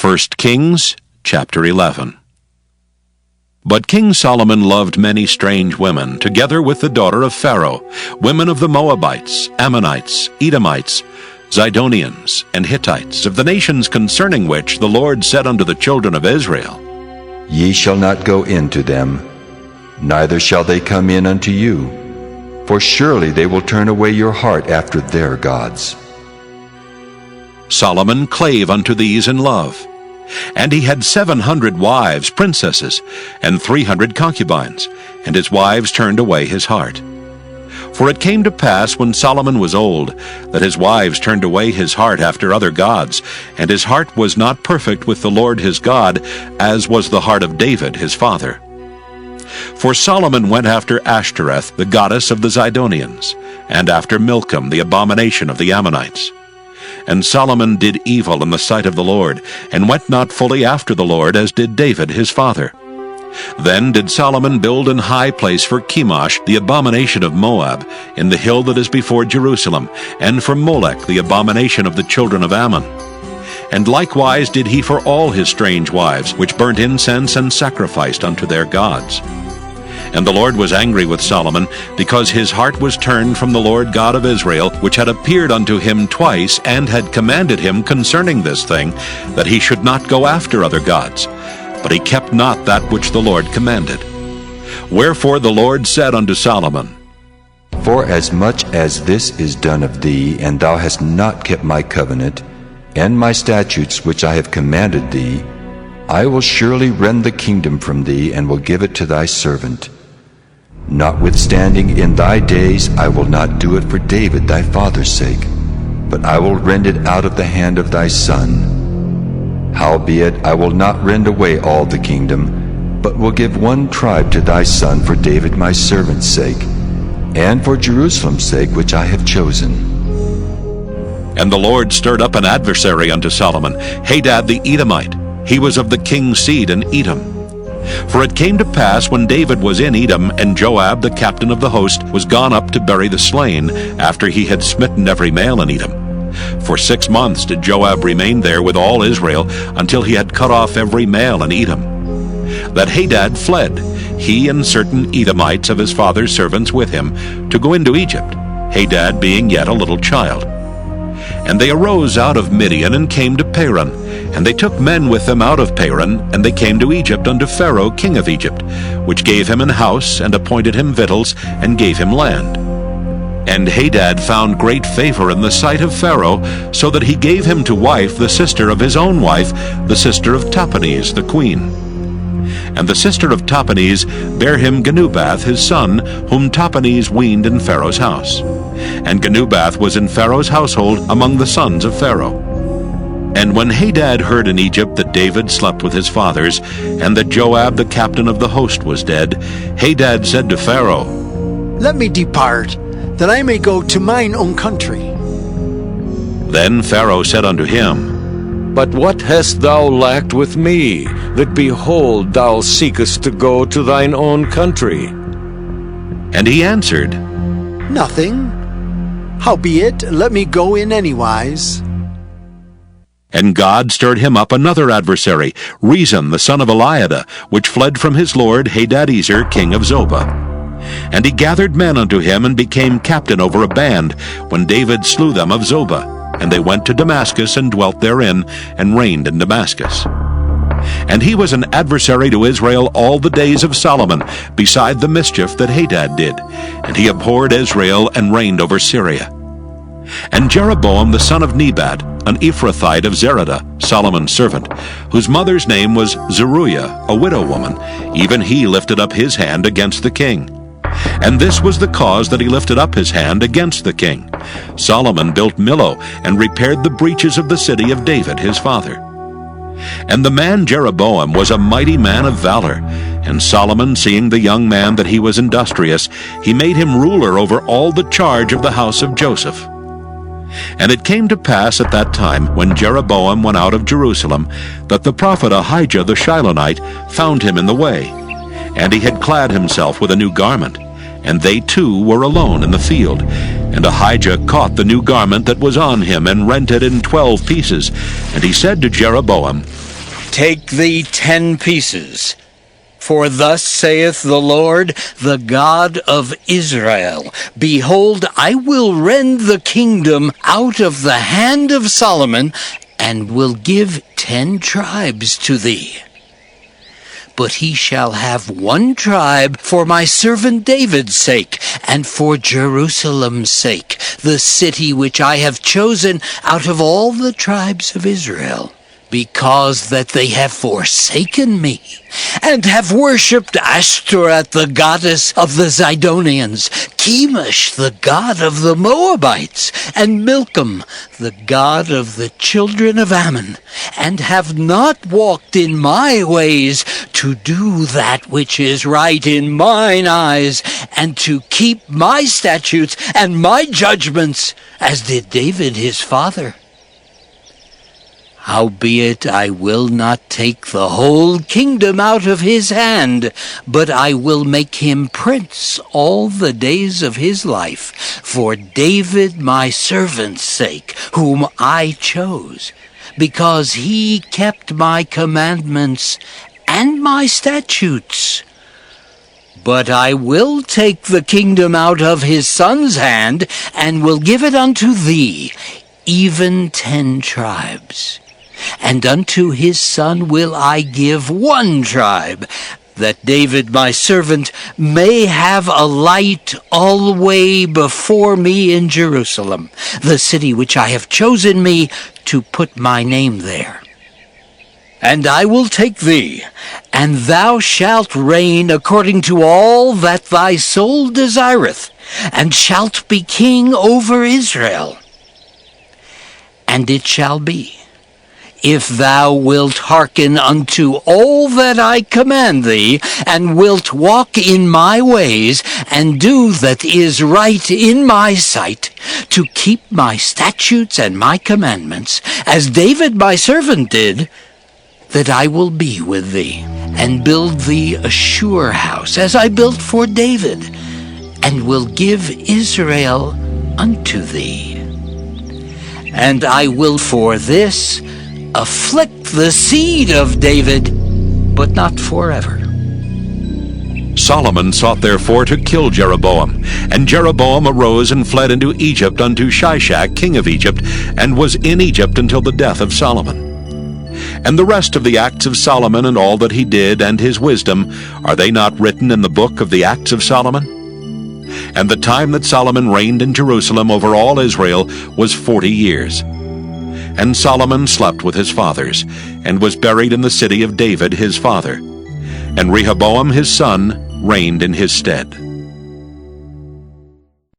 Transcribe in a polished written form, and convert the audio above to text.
1 Kings chapter 11. But King Solomon loved many strange women, together with the daughter of Pharaoh, women of the Moabites, Ammonites, Edomites, Zidonians, and Hittites, of the nations concerning which the Lord said unto the children of Israel, Ye shall not go in to them, neither shall they come in unto you, for surely they will turn away your heart after their gods. Solomon clave unto these in love. And he had 700 wives, princesses, and 300 concubines, and his wives turned away his heart. For it came to pass, when Solomon was old, that his wives turned away his heart after other gods, and his heart was not perfect with the Lord his God, as was the heart of David his father. For Solomon went after Ashtoreth, the goddess of the Zidonians, and after Milcom, the abomination of the Ammonites. And Solomon did evil in the sight of the Lord, and went not fully after the Lord, as did David his father. Then did Solomon build an high place for Chemosh, the abomination of Moab, in the hill that is before Jerusalem, and for Molech, the abomination of the children of Ammon. And likewise did he for all his strange wives, which burnt incense and sacrificed unto their gods. And the Lord was angry with Solomon, because his heart was turned from the Lord God of Israel, which had appeared unto him twice, and had commanded him concerning this thing, that he should not go after other gods. But he kept not that which the Lord commanded. Wherefore the Lord said unto Solomon, Forasmuch as this is done of thee, and thou hast not kept my covenant, and my statutes which I have commanded thee, I will surely rend the kingdom from thee, and will give it to thy servant. Notwithstanding, in thy days I will not do it for David thy father's sake, but I will rend it out of the hand of thy son. Howbeit I will not rend away all the kingdom, but will give one tribe to thy son for David my servant's sake, and for Jerusalem's sake which I have chosen. And the Lord stirred up an adversary unto Solomon, Hadad the Edomite. He was of the king's seed in Edom. For it came to pass, when David was in Edom, and Joab the captain of the host was gone up to bury the slain, after he had smitten every male in Edom. For 6 months did Joab remain there with all Israel, until he had cut off every male in Edom. That Hadad fled, he and certain Edomites of his father's servants with him, to go into Egypt, Hadad being yet a little child. And they arose out of Midian, and came to Paran. And they took men with them out of Paran, and they came to Egypt unto Pharaoh king of Egypt, which gave him an house, and appointed him victuals, and gave him land. And Hadad found great favor in the sight of Pharaoh, so that he gave him to wife the sister of his own wife, the sister of Tahpenes the queen. And the sister of Tahpenes bare him Genubath his son, whom Tahpenes weaned in Pharaoh's house. And Genubath was in Pharaoh's household among the sons of Pharaoh. And when Hadad heard in Egypt that David slept with his fathers, and that Joab the captain of the host was dead, Hadad said to Pharaoh, Let me depart, that I may go to mine own country. Then Pharaoh said unto him, But what hast thou lacked with me, that behold thou seekest to go to thine own country? And he answered, Nothing. Howbeit, let me go in anywise. And God stirred him up another adversary, Rezon the son of Eliada, which fled from his lord Hadadezer king of Zobah. And he gathered men unto him, and became captain over a band, when David slew them of Zobah. And they went to Damascus, and dwelt therein, and reigned in Damascus. And he was an adversary to Israel all the days of Solomon, beside the mischief that Hadad did. And he abhorred Israel, and reigned over Syria. And Jeroboam the son of Nebat, an Ephrathite of Zeradah, Solomon's servant, whose mother's name was Zeruiah, a widow woman, even he lifted up his hand against the king. And this was the cause that he lifted up his hand against the king. Solomon built Millo, and repaired the breaches of the city of David his father. And the man Jeroboam was a mighty man of valor. And Solomon, seeing the young man that he was industrious, he made him ruler over all the charge of the house of Joseph. And it came to pass at that time, when Jeroboam went out of Jerusalem, that the prophet Ahijah the Shilonite found him in the way. And he had clad himself with a new garment, and they two were alone in the field. And Ahijah caught the new garment that was on him, and rent it in 12 pieces. And he said to Jeroboam, Take thee 10 pieces. For thus saith the Lord, the God of Israel, Behold, I will rend the kingdom out of the hand of Solomon, and will give 10 tribes to thee. But he shall have 1 tribe for my servant David's sake, and for Jerusalem's sake, the city which I have chosen out of all the tribes of Israel. Because that they have forsaken me, and have worshipped Ashtoreth, the goddess of the Zidonians, Chemosh, the god of the Moabites, and Milcom, the god of the children of Ammon, and have not walked in my ways to do that which is right in mine eyes, and to keep my statutes and my judgments, as did David his father. Howbeit I will not take the whole kingdom out of his hand, but I will make him prince all the days of his life, for David my servant's sake, whom I chose, because he kept my commandments and my statutes. But I will take the kingdom out of his son's hand, and will give it unto thee, even 10 tribes. And unto his son will I give 1 tribe, that David my servant may have a light alway before me in Jerusalem, the city which I have chosen me to put my name there. And I will take thee, and thou shalt reign according to all that thy soul desireth, and shalt be king over Israel. And it shall be, if thou wilt hearken unto all that I command thee, and wilt walk in my ways, and do that is right in my sight, to keep my statutes and my commandments, as David my servant did, that I will be with thee, and build thee a sure house, as I built for David, and will give Israel unto thee. And I will for this afflict the seed of David, but not forever. Solomon sought therefore to kill Jeroboam. And Jeroboam arose and fled into Egypt unto Shishak king of Egypt, and was in Egypt until the death of Solomon. And the rest of the acts of Solomon, and all that he did, and his wisdom, are they not written in the book of the acts of Solomon? And the time that Solomon reigned in Jerusalem over all Israel was 40 years. And Solomon slept with his fathers, and was buried in the city of David his father. And Rehoboam his son reigned in his stead.